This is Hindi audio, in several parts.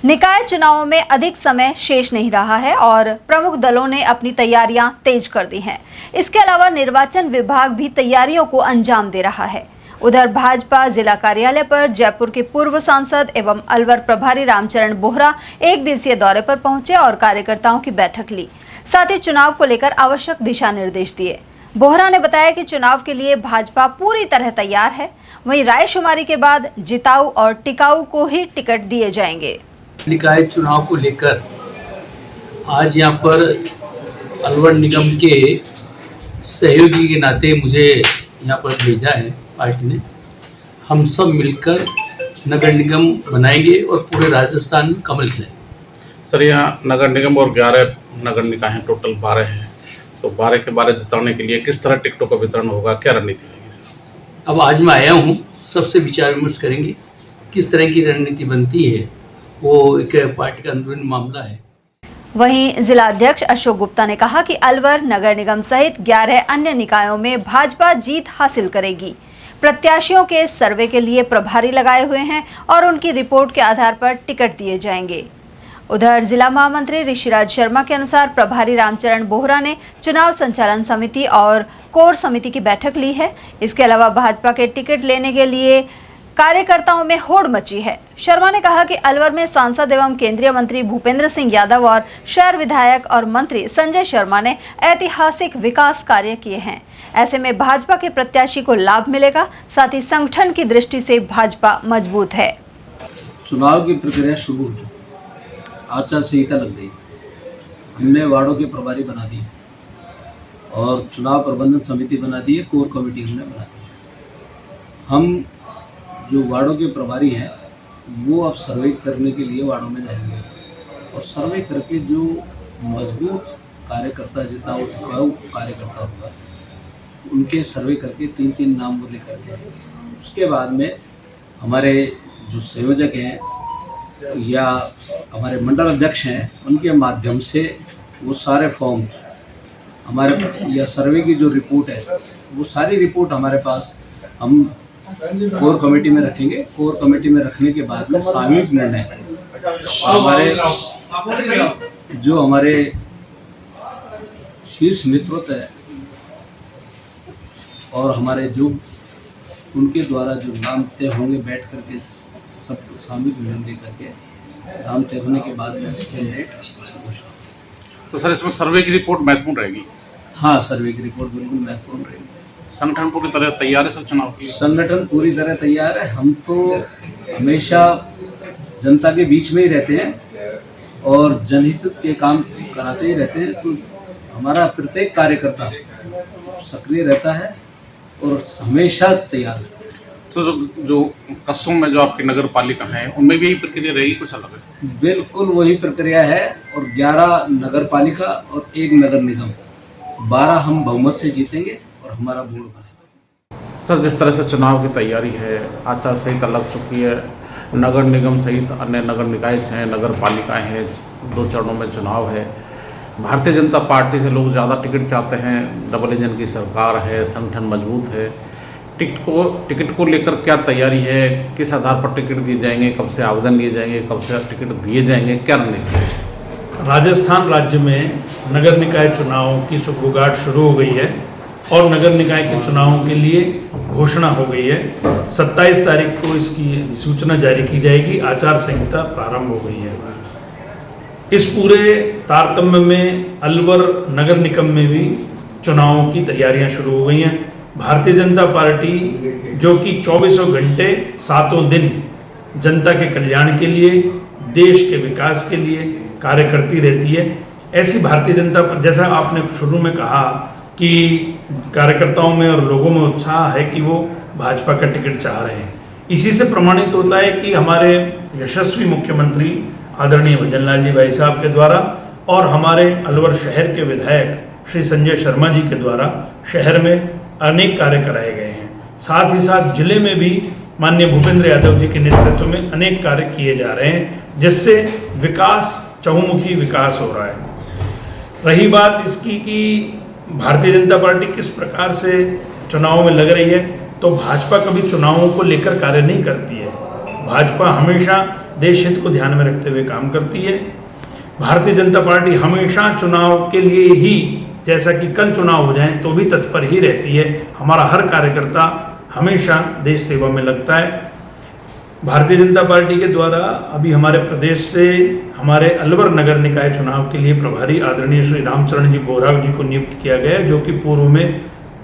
निकाय चुनावों में अधिक समय शेष नहीं रहा है और प्रमुख दलों ने अपनी तैयारियां तेज कर दी हैं। इसके अलावा निर्वाचन विभाग भी तैयारियों को अंजाम दे रहा है। उधर भाजपा जिला कार्यालय पर जयपुर के पूर्व सांसद एवं अलवर प्रभारी रामचरण बोहरा एक दिवसीय दौरे पर पहुंचे और कार्यकर्ताओं की बैठक ली। साथ ही चुनाव को लेकर आवश्यक दिशा निर्देश दिए। बोहरा ने बताया कि चुनाव के लिए भाजपा पूरी तरह तैयार है। वहीं रायशुमारी के बाद जिताऊ और टिकाऊ को ही टिकट दिए जाएंगे। निकाय चुनाव को लेकर आज यहाँ पर अलवर निगम के सहयोगी के नाते मुझे यहाँ पर भेजा है पार्टी ने। हम सब मिलकर नगर निगम बनाएंगे और पूरे राजस्थान में कमल खिलाएंगे। सर, यहाँ नगर निगम और 11 नगर निकाय हैं, टोटल 12 हैं। तो 12 के 12 जिताने के लिए किस तरह टिकटों का वितरण होगा, क्या रणनीति रहेगी? अब आज मैं आया हूँ, सबसे विचार विमर्श करेंगे किस तरह की रणनीति बनती है। वो एक पार्टी का अंदरूनी मामला है। वहीं जिला अध्यक्ष अशोक गुप्ता ने कहा कि अलवर नगर निगम सहित 11 अन्य निकायों में भाजपा जीत हासिल करेगी। प्रत्याशियों के सर्वे के लिए प्रभारी लगाए हुए हैं और उनकी रिपोर्ट के आधार पर टिकट दिए जाएंगे। उधर जिला महामंत्री ऋषिराज शर्मा के अनुसार प्रभारी रामचरण बोहरा ने चुनाव संचालन समिति और कोर समिति की बैठक ली है। इसके अलावा भाजपा के टिकट लेने के लिए कार्यकर्ताओं में होड़ मची है। शर्मा ने कहा कि अलवर में सांसद एवं केंद्रीय मंत्री भूपेंद्र सिंह यादव और शहर विधायक और मंत्री संजय शर्मा ने ऐतिहासिक विकास कार्य किए हैं। ऐसे में भाजपा के प्रत्याशी को लाभ मिलेगा। साथ ही संगठन की दृष्टि से भाजपा मजबूत है। चुनाव की प्रक्रिया शुरू हो चुकी, आचार संहिता लग गई, हमने वार्डों के प्रभारी बना दिए और चुनाव प्रबंधन समिति बना दी है, कोर कमेटी हमने बना दी है। हम जो वार्डों के प्रभारी हैं वो अब सर्वे करने के लिए वार्डों में जाएंगे और सर्वे करके जो मजबूत कार्यकर्ता जितना टिकाऊ कार्यकर्ता होगा उनके सर्वे करके 3-3 नाम वो लेकर के आएंगे। उसके बाद में हमारे जो संयोजक हैं या हमारे मंडल अध्यक्ष हैं उनके माध्यम से वो सारे फॉर्म हमारे या सर्वे की जो रिपोर्ट है वो सारी रिपोर्ट हमारे पास हम कोर कमेटी में रखेंगे। कोर कमेटी में रखने के बाद में सामूहिक निर्णय हमारे शीर्ष नेतृत्व है और हमारे जो उनके द्वारा जो नाम तय होंगे बैठ करके सब सामूहिक निर्णय करके नाम तय होने के बाद में कैंडिडेट। तो सर, इसमें सर्वे की रिपोर्ट महत्वपूर्ण रहेगी? हाँ, सर्वे की रिपोर्ट बिल्कुल महत्वपूर्ण रहेगी। संगठन पूरी तरह तैयार है सर चुनाव के लिए? संगठन पूरी तरह तैयार है। हम तो हमेशा जनता के बीच में ही रहते हैं और जनहित के काम कराते ही रहते हैं। तो हमारा प्रत्येक कार्यकर्ता सक्रिय रहता है और हमेशा तैयार है। तो जो कस्बों में जो आपकी नगर पालिका है उनमें भी यही प्रक्रिया रहेगी, कुछ अलग है? बिल्कुल वही प्रक्रिया है और 11 नगर पालिका और 1 नगर निगम, 12 हम बहुमत से जीतेंगे और हमारा बोर्ड बनेगा। सर, जिस तरह से चुनाव की तैयारी है, आचार संहिता लग चुकी है, नगर निगम सहित अन्य नगर निकाय हैं, नगर पालिकाएँ हैं, 2 चरणों में चुनाव है। भारतीय जनता पार्टी से लोग ज़्यादा टिकट चाहते हैं, डबल इंजन की सरकार है, संगठन मजबूत है। टिकट को लेकर क्या तैयारी है? किस आधार पर टिकट दिए जाएंगे? कब से आवेदन लिए जाएंगे? कब से टिकट दिए जाएंगे? क्या रणनीति है? राजस्थान राज्य में नगर निकाय चुनावों की सुगबुगाहट शुरू हो गई है और नगर निकाय के चुनावों के लिए घोषणा हो गई है। 27 तारीख को इसकी सूचना जारी की जाएगी। आचार संहिता प्रारंभ हो गई है। इस पूरे तारतम्य में अलवर नगर निगम में भी चुनावों की तैयारियां शुरू हो गई हैं। भारतीय जनता पार्टी जो कि 24 घंटे 7 दिन जनता के कल्याण के लिए, देश के विकास के लिए कार्य करती रहती है, ऐसी भारतीय जनता पर, जैसा आपने शुरू में कहा कि कार्यकर्ताओं में और लोगों में उत्साह है कि वो भाजपा का टिकट चाह रहे हैं, इसी से प्रमाणित होता है कि हमारे यशस्वी मुख्यमंत्री आदरणीय भजन लाल जी भाई साहब के द्वारा और हमारे अलवर शहर के विधायक श्री संजय शर्मा जी के द्वारा शहर में अनेक कार्य कराए गए हैं। साथ ही साथ जिले में भी माननीय भूपेंद्र यादव जी के नेतृत्व में अनेक कार्य किए जा रहे हैं, जिससे विकास, चहुमुखी विकास हो रहा है। रही बात इसकी कि भारतीय जनता पार्टी किस प्रकार से चुनावों में लग रही है, तो भाजपा कभी चुनावों को लेकर कार्य नहीं करती है। भाजपा हमेशा देश हित को ध्यान में रखते हुए काम करती है। भारतीय जनता पार्टी हमेशा चुनाव के लिए ही, जैसा कि कल चुनाव हो जाए तो भी तत्पर ही रहती है। हमारा हर कार्यकर्ता हमेशा देश सेवा में लगता है। भारतीय जनता पार्टी के द्वारा अभी हमारे प्रदेश से हमारे अलवर नगर निकाय चुनाव के लिए प्रभारी आदरणीय श्री रामचरण जी बोहरा जी को नियुक्त किया गया है, जो कि पूर्व में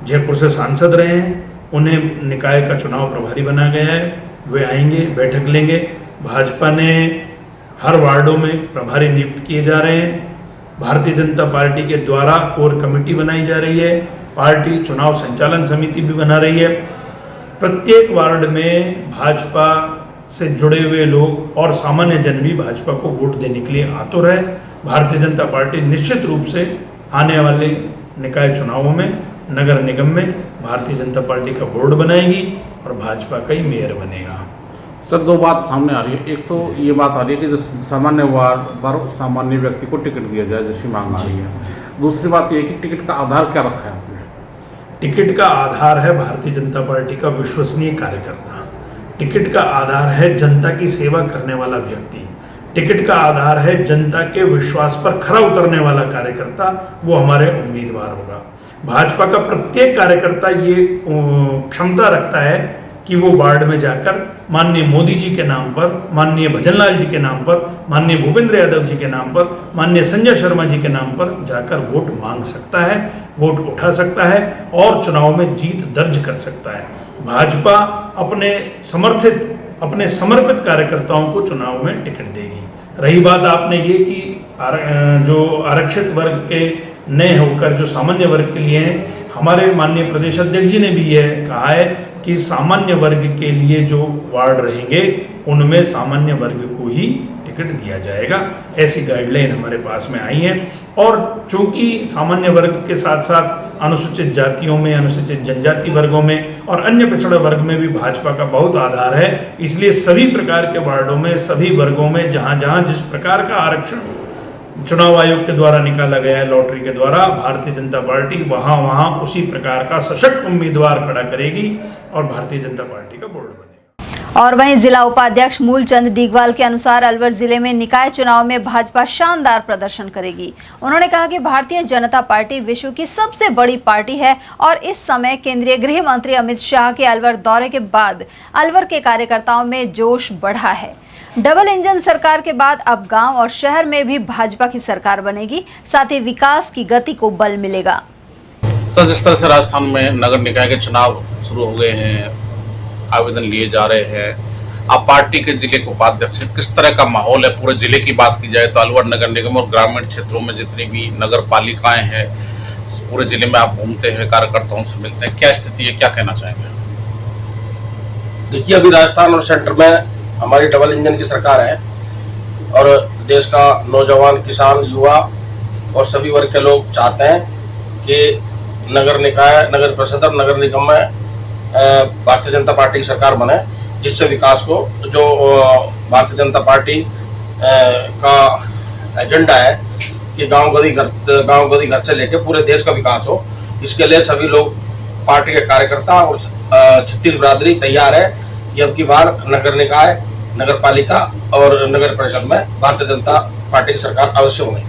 जयपुर से सांसद रहे हैं। उन्हें निकाय का चुनाव प्रभारी बनाया गया है। वे आएंगे, बैठक लेंगे। भाजपा ने हर वार्डों में प्रभारी नियुक्त किए जा रहे हैं। भारतीय जनता पार्टी के द्वारा कोर कमेटी बनाई जा रही है। पार्टी चुनाव संचालन समिति भी बना रही है। प्रत्येक वार्ड में भाजपा से जुड़े हुए लोग और सामान्य जन भी भाजपा को वोट देने के लिए आतुर है। भारतीय जनता पार्टी निश्चित रूप से आने वाले निकाय चुनावों में, नगर निगम में भारतीय जनता पार्टी का बोर्ड बनाएगी और भाजपा का ही मेयर बनेगा। सर, दो बात सामने आ रही है। एक तो ये बात आ रही है कि जो सामान्य वार्ड पर सामान्य व्यक्ति को टिकट दिया जाए, जैसी मांग आ रही है। दूसरी बात ये है कि टिकट का आधार क्या रखा है आपने? टिकट का आधार है भारतीय जनता पार्टी का विश्वसनीय कार्यकर्ता। टिकट का आधार है जनता की सेवा करने वाला व्यक्ति। टिकट का आधार है जनता के विश्वास पर खरा उतरने वाला कार्यकर्ता, वो हमारे उम्मीदवार होगा। भाजपा का प्रत्येक कार्यकर्ता ये क्षमता रखता है कि वो वार्ड में जाकर माननीय मोदी जी के नाम पर, माननीय भजनलाल जी के नाम पर, माननीय भूपेंद्र यादव जी के नाम पर, माननीय संजय शर्मा जी के नाम पर जाकर वोट मांग सकता है, वोट उठा सकता है और चुनाव में जीत दर्ज कर सकता है। भाजपा अपने समर्पित कार्यकर्ताओं को चुनाव में टिकट देगी। रही बात आपने ये कि जो आरक्षित वर्ग के नए होकर जो सामान्य वर्ग के लिए हैं, हमारे माननीय प्रदेश अध्यक्ष जी ने भी यह कहा है कि सामान्य वर्ग के लिए जो वार्ड रहेंगे उनमें सामान्य वर्ग को ही टिकट दिया जाएगा। ऐसी गाइडलाइन हमारे पास में आई है। और चूंकि सामान्य वर्ग के साथ साथ अनुसूचित जातियों में, अनुसूचित जनजाति वर्गों में और अन्य पिछड़ा वर्ग में भी भाजपा का बहुत आधार है, इसलिए सभी प्रकार के वार्डों में, सभी वर्गों में जहां जहां जिस प्रकार का आरक्षण चुनाव आयोग के द्वारा निकाला गया है, लॉटरी के द्वारा, भारतीय जनता पार्टी वहां वहां उसी प्रकार का सशक्त उम्मीदवार खड़ा करेगी और भारतीय जनता पार्टी का बोर्ड बनेगा। और वहीं जिला उपाध्यक्ष मूलचंद डीगवाल के अनुसार अलवर जिले में निकाय चुनाव में भाजपा शानदार प्रदर्शन करेगी। उन्होंने कहा कि भारतीय जनता पार्टी विश्व की सबसे बड़ी पार्टी है और इस समय केंद्रीय गृह मंत्री अमित शाह के अलवर दौरे के बाद अलवर के कार्यकर्ताओं में जोश बढ़ा है। डबल इंजन सरकार के बाद अब गांव और शहर में भी भाजपा की सरकार बनेगी, साथ ही विकास की गति को बल मिलेगा। तो जिस तरह से राजस्थान में नगर निकाय के चुनाव शुरू हो गए हैं, आवेदन लिए जा रहे हैं, अब पार्टी के जिले के उपाध्यक्ष किस तरह का माहौल है? पूरे जिले की बात की जाए तो अलवर नगर निगम और ग्रामीण क्षेत्रों में जितनी भी नगर पालिकाएं हैं, पूरे जिले में आप घूमते हैं, कार्यकर्ताओं से मिलते हैं, क्या स्थिति है, क्या कहना चाहेंगे? देखिए, अभी राजस्थान और सेंटर में हमारी डबल इंजन की सरकार है और देश का नौजवान, किसान, युवा और सभी वर्ग के लोग चाहते हैं कि नगर निकाय, नगर परिषद और नगर निगम में भारतीय जनता पार्टी की सरकार बने, जिससे विकास को, जो भारतीय जनता पार्टी का एजेंडा है कि गांव गली घर से लेकर पूरे देश का विकास हो, इसके लिए सभी लोग, पार्टी के कार्यकर्ता और छत्तीस बिरादरी तैयार है कि अब की बार नगर निकाय, नगर पालिका और नगर परिषद में भारतीय जनता पार्टी की सरकार अवश्य होगी।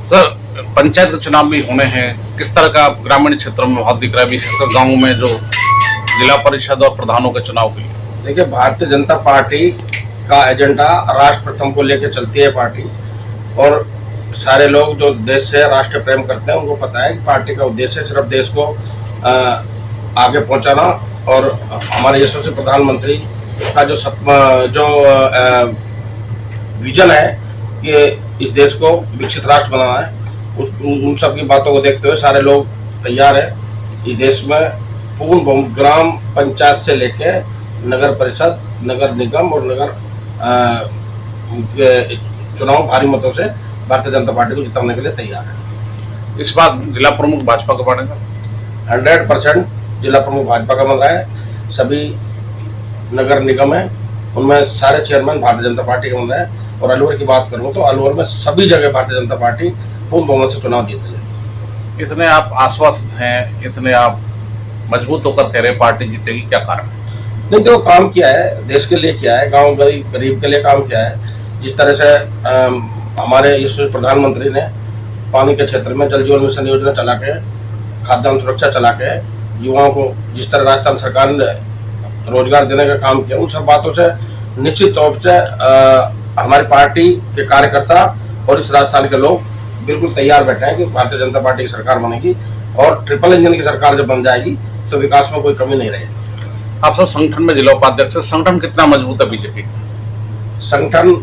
सर, पंचायत के चुनाव भी होने हैं, किस तरह का ग्रामीण क्षेत्रों में बहुत दिख रहा है, विशेषकर गाँव में जो जिला परिषद और प्रधानों के चुनाव के लिए? देखिए, भारतीय जनता पार्टी का एजेंडा राष्ट्र प्रथम को लेकर चलती है पार्टी, और सारे लोग जो देश से राष्ट्र प्रेम करते हैं उनको पता है कि पार्टी का उद्देश्य सिर्फ देश को आगे पहुंचाना और हमारे यशस्वी प्रधानमंत्री का जो विजन है कि इस देश को विकसित राष्ट्र बनाना है, उन सब की बातों को देखते हुए सारे लोग तैयार है। इस देश में पूर्ण बहुमत ग्राम पंचायत से लेके नगर परिषद, नगर निगम और नगर चुनाव भारी मतों से भारतीय जनता पार्टी को जिताने के लिए तैयार है। इस बार जिला प्रमुख भाजपा का बनेगा? 100% जिला प्रमुख भाजपा का बन रहा है। सभी नगर निगम है, उनमें सारे चेयरमैन भारतीय जनता पार्टी के बन रहे हैं। और अलवर की बात करूँ तो अलवर में सभी जगह भारतीय जनता पार्टी पूर्ण बहुमत से चुनाव जीत रही है। इतने आप आश्वस्त हैं, इतने आप मजबूत होकर कह रहे पार्टी जीतेगी, क्या कारण है? नहीं तो काम किया है, देश के लिए किया है, गांव गरीब के लिए काम किया है। जिस तरह से हमारे इस प्रधानमंत्री ने पानी के क्षेत्र में जल जीवन मिशन योजना चला के, खाद्यान्न सुरक्षा चला के, युवाओं को जिस तरह राजस्थान सरकार ने रोजगार देने का काम किया, उन सब बातों से निश्चित तौर से हमारी पार्टी के कार्यकर्ता और इस राजस्थान के लोग बिल्कुल तैयार बैठे हैं कि भारतीय जनता पार्टी की सरकार बनेगी और ट्रिपल इंजन की सरकार जब बन जाएगी तो विकास में कोई कमी नहीं रहेगी। आप सब संगठन में जिला उपाध्यक्ष, संगठन कितना मजबूत है बीजेपी? संगठन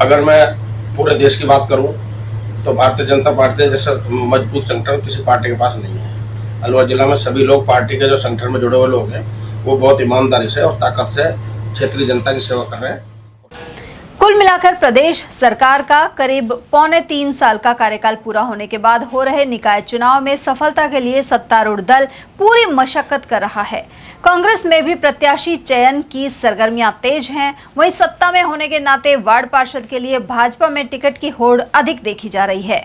अगर मैं पूरे देश की बात करूं तो भारतीय जनता पार्टी जैसा मजबूत संगठन किसी पार्टी के पास नहीं है। अलवर जिला में सभी लोग पार्टी के जो संगठन में जुड़े हुए लोग हैं वो बहुत ईमानदारी से और ताकत से क्षेत्रीय जनता की सेवा कर रहे हैं। कुल मिलाकर प्रदेश सरकार का करीब 3.25 साल का कार्यकाल पूरा होने के बाद हो रहे निकाय चुनाव में सफलता के लिए सत्तारूढ़ दल पूरी मशक्कत कर रहा है। कांग्रेस में भी प्रत्याशी चयन की सरगर्मियां तेज हैं। वहीं सत्ता में होने के नाते वार्ड पार्षद के लिए भाजपा में टिकट की होड़ अधिक देखी जा रही है।